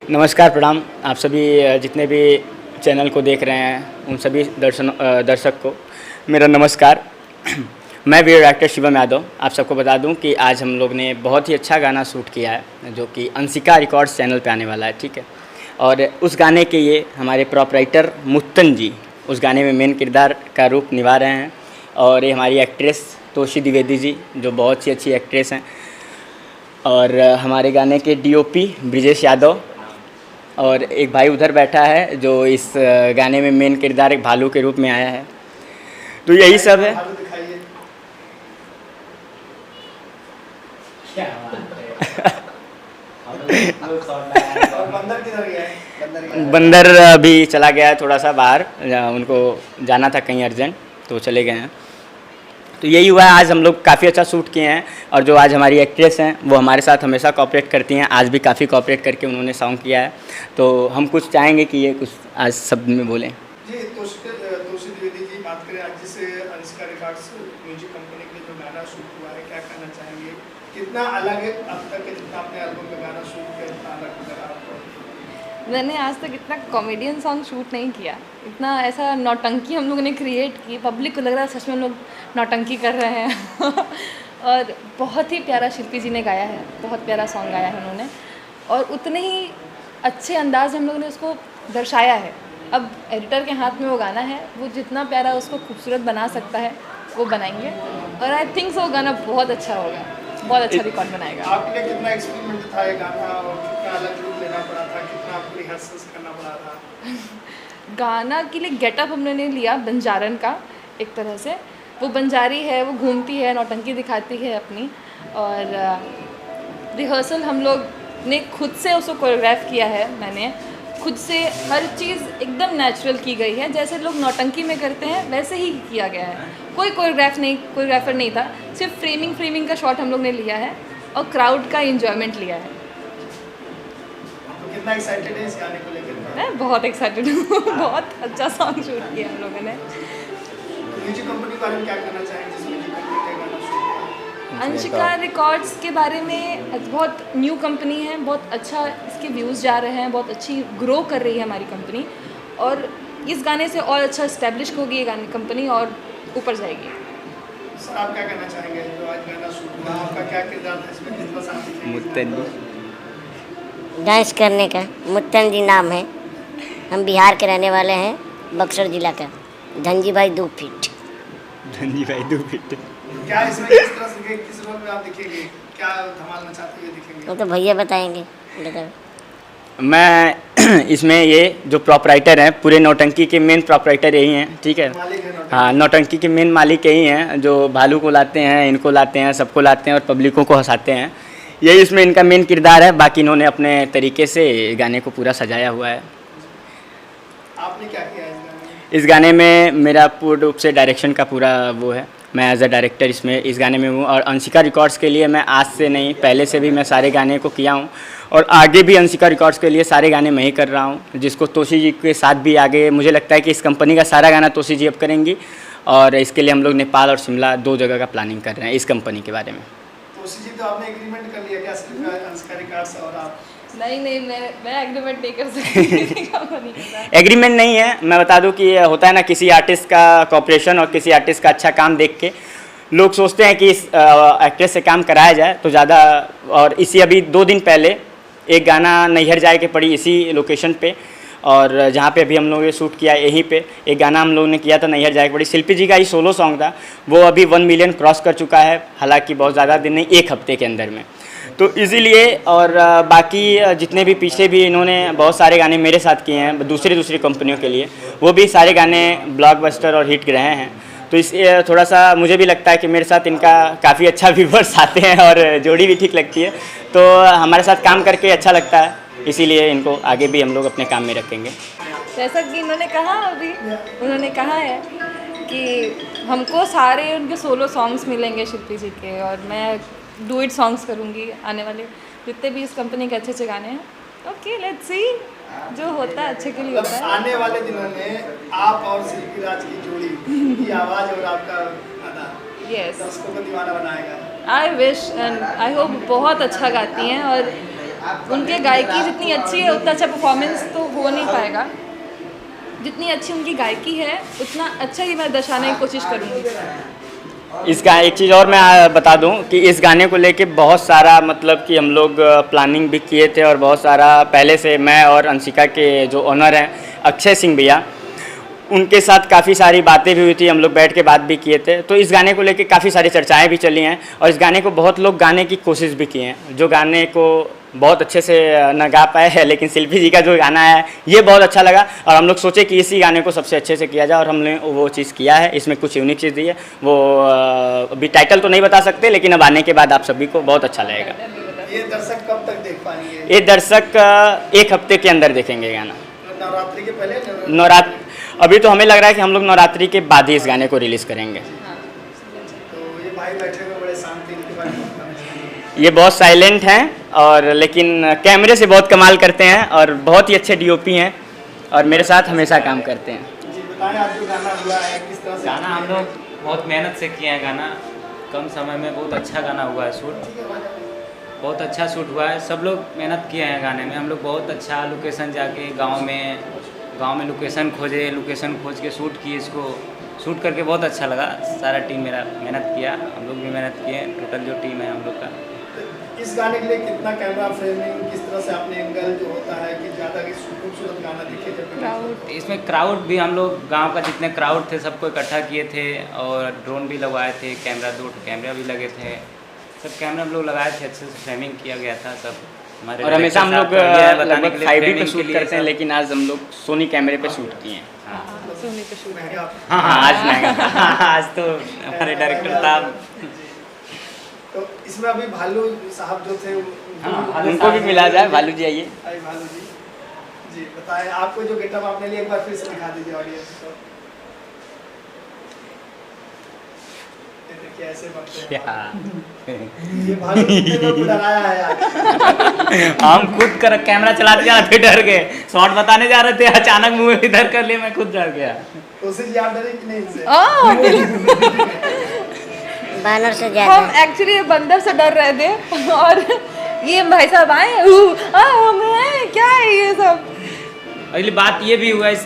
नमस्कार, प्रणाम। आप सभी जितने भी चैनल को देख रहे हैं उन सभी दर्शक को मेरा नमस्कार। मैं वीर एक्टर शिवम यादव। आप सबको बता दूं कि आज हम लोग ने बहुत ही अच्छा गाना शूट किया है जो कि अंशिका रिकॉर्ड्स चैनल पे आने वाला है, ठीक है। और उस गाने के ये हमारे प्रोपराइटर मुत्तन जी उस गाने में मेन किरदार का रूप निभा रहे हैं। और ये हमारी एक्ट्रेस तोशी द्विवेदी जी जो बहुत ही अच्छी एक्ट्रेस हैं। और हमारे गाने के डीओपी ब्रिजेश यादव और एक भाई उधर बैठा है जो इस गाने में मेन किरदार एक भालू के रूप में आया है। तो यही सब है। बंदर अभी चला गया है थोड़ा सा बाहर, उनको जाना था कहीं अर्जेंट तो चले गए हैं। तो यही हुआ है, आज हम लोग काफ़ी अच्छा शूट किए हैं। और जो आज हमारी एक्ट्रेस हैं वो हमारे साथ हमेशा कोऑपरेट करती हैं, आज भी काफ़ी कोऑपरेट करके उन्होंने सॉन्ग किया है। तो हम कुछ चाहेंगे कि ये कुछ आज शब्द में बोलें। जी, तोशी द्विवेदी जी बात करें आज जिस अंशिका रिकॉर्ड्स म्यूजिक कंपनी के जो गाना शूट हुआ है, क्या कहना चाहेंगे? कितना अलग है अब तक के जितना आपने एल्बम में गाना शूट किया, कितना अलग लगा आपको? मैंने आज तक इतना कॉमेडियन सॉन्ग शूट नहीं किया, इतना ऐसा नौटंकी हम लोगों ने क्रिएट की, पब्लिक को लग रहा है सच में हम लोग नौटंकी कर रहे हैं। और बहुत ही प्यारा शिल्पी जी ने गाया है, बहुत प्यारा सॉन्ग गाया है उन्होंने और उतने ही अच्छे अंदाज हम लोगों ने उसको दर्शाया है। अब एडिटर के हाथ में वो गाना है, वो जितना प्यारा उसको खूबसूरत बना सकता है वो बनाएंगे और आई थिंक वो गाना बहुत अच्छा होगा, बहुत अच्छा रिकॉर्ड बनाएगा। आपके लिए कितना एक्सपेरिमेंट था ये गाना और कितना अलग लुक लेना पड़ा था, कितना आपको रिहर्सल्स करना पड़ा था? गाना के लिए गेटअप हमने लिया बंजारन का, एक तरह से वो बंजारी है, वो घूमती है, नौटंकी दिखाती है अपनी। और रिहर्सल हम लोग ने खुद से उसको कोरियोग्राफ किया है, मैंने खुद से हर चीज़ एकदम नेचुरल की गई है, जैसे लोग नौटंकी में करते हैं वैसे ही किया गया है। कोई कोरियोग्राफर नहीं था, सिर्फ फ्रेमिंग का शॉट हम लोग ने लिया है और क्राउड का एंजॉयमेंट लिया है। तो कितना एक्साइटेड है इस गाने को लेकर? मैं बहुत एक्साइटेड हूँ। बहुत अच्छा सॉन्ग शूट किया हम लोगों ने। म्यूजिक कंपनी के बारे में क्या कहना चाहेंगे जिस म्यूजिक कंपनी का गाना शूट हुआ? अंशिका रिकॉर्ड्स के बारे में बहुत न्यू कंपनी है, बहुत अच्छा इसके व्यूज़ जा रहे हैं, बहुत अच्छी ग्रो कर रही है हमारी कंपनी और इस गाने से और अच्छा इस्टेब्लिश होगी ये गाने कंपनी और ऊपर जाएगी। सर आप क्या कहना चाहेंगे जो आज गाना शूट हुआ, आपका क्या किरदार था इसमें, किस तरह आप दिखेंगे? मुत्तन जी डांस करने का मुत्तन जी नाम है। हम बिहार के रहने वाले हैं, बक्सर जिला का। धनजी भाई 2 फीट। धनजी भाई 2 फीट। क्या इसमें किस तरह से किस रोल में आप दिखेंगे, क्या धमाल मचाते हुए दिखेंगे? वो तो भैया बताएंगे। मैं इसमें ये जो प्रोपराइटर हैं, पूरे नौटंकी के मेन प्रोपराइटर यही हैं, ठीक है। मालिक है नौटंकी। हाँ, नौटंकी के मेन मालिक यही हैं जो भालू को लाते हैं, इनको लाते हैं, सबको लाते हैं और पब्लिकों को हंसाते हैं। यही इसमें इनका मेन किरदार है। बाकी इन्होंने अपने तरीके से गाने को पूरा सजाया हुआ है। आपने क्या किया है इस गाने में? मेरा पूर्ण रूप से डायरेक्शन का पूरा वो है, मैं एज अ डायरेक्टर इसमें इस गाने में हूँ। और अंशिका रिकॉर्ड्स के लिए मैं आज से नहीं, पहले से भी मैं सारे गाने को किया हूँ और आगे भी अंशिका रिकॉर्ड्स के लिए सारे गाने मैं ही कर रहा हूँ, जिसको तोशी जी के साथ भी आगे मुझे लगता है कि इस कंपनी का सारा गाना तोशी जी अब करेंगी। और इसके लिए हम लोग नेपाल और शिमला 2 जगह का प्लानिंग कर रहे हैं इस कंपनी के बारे में। तोशी जी, तो आपने एग्रीमेंट कर लिया क्या सिर्फ अंशिका रिकॉर्ड्स और आप? नहीं, मैं एग्रीमेंट नहीं कर सकती। एग्रीमेंट नहीं है, मैं बता दूं कि होता है ना किसी आर्टिस्ट का कॉपरेशन और किसी आर्टिस्ट का अच्छा काम देख के लोग सोचते हैं कि इस एक्ट्रेस से काम कराया जाए तो ज़्यादा। और इसी अभी 2 दिन पहले एक गाना नैहर जाए के पड़ी इसी लोकेशन पे, और जहाँ पे अभी हम लोगों ने शूट किया यहीं पे एक गाना हम लोगों ने किया था नैहर जाए के पड़ी। शिल्पी जी का ही सोलो सॉन्ग था, वो अभी 1 मिलियन क्रॉस कर चुका है, हालांकि बहुत ज़्यादा दिन नहीं, 1 हफ्ते के अंदर में। तो इसीलिए और बाकी जितने भी पीछे भी इन्होंने बहुत सारे गाने मेरे साथ किए हैं दूसरी कंपनियों के लिए, वो भी सारे गाने ब्लॉकबस्टर और हिट रहे हैं। तो इस थोड़ा सा मुझे भी लगता है कि मेरे साथ इनका काफ़ी अच्छा व्यूवर्स आते हैं और जोड़ी भी ठीक लगती है, तो हमारे साथ काम करके अच्छा लगता है, इसीलिए इनको आगे भी हम लोग अपने काम में रखेंगे। जैसा कि उन्होंने कहा है कि हमको सारे उनके सोलो सॉन्ग्स मिलेंगे शिल्पी जी के, और मैं डुएट सॉन्ग्स करूँगी आने वाले जितने भी इस कंपनी के अच्छे गाने हैं। ओके, लेट्स सी, जो होता है अच्छे के लिए होता है। आने वाले दिनों में आप और शिल्पी राज की जोड़ी की आवाज़ और आपका गाना यस, दर्शकों को दीवाना बनाएगा। I wish and I hope बहुत अच्छा गाती हैं और उनके गायकी जितनी अच्छी है उतना अच्छा परफॉर्मेंस तो हो नहीं पाएगा। जितनी अच्छी उनकी गायकी है उतना अच्छा ही मैं दर्शाने की कोशिश करूँगी। इसका एक चीज़ और मैं बता दूं कि इस गाने को लेके बहुत सारा मतलब कि हम लोग प्लानिंग भी किए थे और बहुत सारा पहले से मैं और अंशिका के जो ओनर हैं अक्षय सिंह भैया, उनके साथ काफ़ी सारी बातें भी हुई थी, हम लोग बैठ के बात भी किए थे। तो इस गाने को लेके काफ़ी सारी चर्चाएं भी चली हैं और इस गाने को बहुत लोग गाने की कोशिश भी किए हैं, जो गाने को बहुत अच्छे से न गा पाए हैं, लेकिन शिल्पी जी का जो गाना है ये बहुत अच्छा लगा और हम लोग सोचे कि इसी गाने को सबसे अच्छे से किया जाए और हमने वो चीज़ किया है। इसमें कुछ यूनिक चीज़ दी है, वो अभी टाइटल तो नहीं बता सकते, लेकिन अब आने के बाद आप सभी को बहुत अच्छा लगेगा। ये दर्शक कब तक देख पाएंगे? ये दर्शक 1 हफ्ते के अंदर देखेंगे गाना। नवरात्रि के पहले? नवरात्र अभी तो हमें लग रहा है कि हम लोग नवरात्रि के बाद ही इस गाने को रिलीज़ करेंगे। तो ये भाई बैठे हुए बड़े शांति, इनके बारे में बताना चाहिए। ये बहुत साइलेंट हैं और लेकिन कैमरे से बहुत कमाल करते हैं और बहुत ही अच्छे डीओपी हैं और मेरे साथ हमेशा काम करते हैं। जी बताएं, आज जो गाना हुआ है किस तरह से? गाना हम लोग बहुत मेहनत से किए हैं। गाना कम समय में बहुत अच्छा गाना हुआ है, शूट बहुत अच्छा शूट हुआ है। सब लोग मेहनत किए हैं गाने में। हम लोग बहुत अच्छा लोकेशन जाके गांव में लोकेशन खोजे, लोकेशन खोज के शूट किए। इसको शूट करके बहुत अच्छा लगा। सारा टीम मेरा मेहनत किया, हम लोग भी मेहनत किए, टोटल जो टीम है हम लोग का। इस गाने के लिए कितना कैमरा फ्रेमिंग, किस तरह से आपने एंगल जो होता है कि ज़्यादा खूबसूरत गाना दिखे जब क्राउड इसमें क्राउड भी हम लोग गांव का जितने क्राउड थे सबको इकट्ठा किए थे और ड्रोन भी लगवाए थे, कैमरा 2 कैमरा भी लगे थे। सब कैमरा हम लोग लगाए थे, अच्छे से फ्रेमिंग किया गया था सब हमारे। और हमेशा हम लोग लगभग 5D पे शूट करते हैं, लेकिन आज हम लोग सोनी कैमरे पे शूट किए हैं। सोनी पे शूट महंगा हाँ आज महंगा। आज तो हमारे डायरेक्टर साहब तो इसमें अभी भालू साहब जो थे उनको भी मिला जाए। भालू जी आइए। आई भालू जी, जी बताएं आपको जो गेटअप आपने लिया एक बार फिर से दिखा दीजिए ऑडियंस को। ये देखिए ऐसे बनते हैं। ये भालू कितने लोग को डराया है आज। हम खुद कर कैमरा चलाते जा रहे थे, डर गए। शॉट बताने जा रहे थे, अचानक मुंह इधर कर लिए, मैं खुद डर गया। तो उसी जी आप डरे कि नहीं इनसे? बानर से हम ज़्यादा। एक्चुअली बंदर से डर रहे थे और ये भाई साहब आए क्या है ये सब। अगली बात ये भी हुआ इस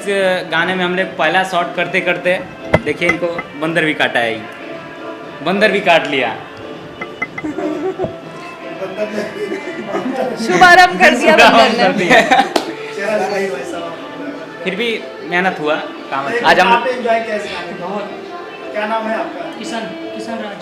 गाने में, हमने पहला शॉट करते करते देखिए इनको बंदर भी काटा है, बंदर भी काट लिया। बंदर ने शुभारंभ कर दिया बंदर कर ने। दिया। चेहरा दिखाई भाई साहब। फिर भी मेहनत हुआ, काम अच्छा। आज हम एंजॉय किया इस गाने को। क्या नाम है आपका? किशन राज।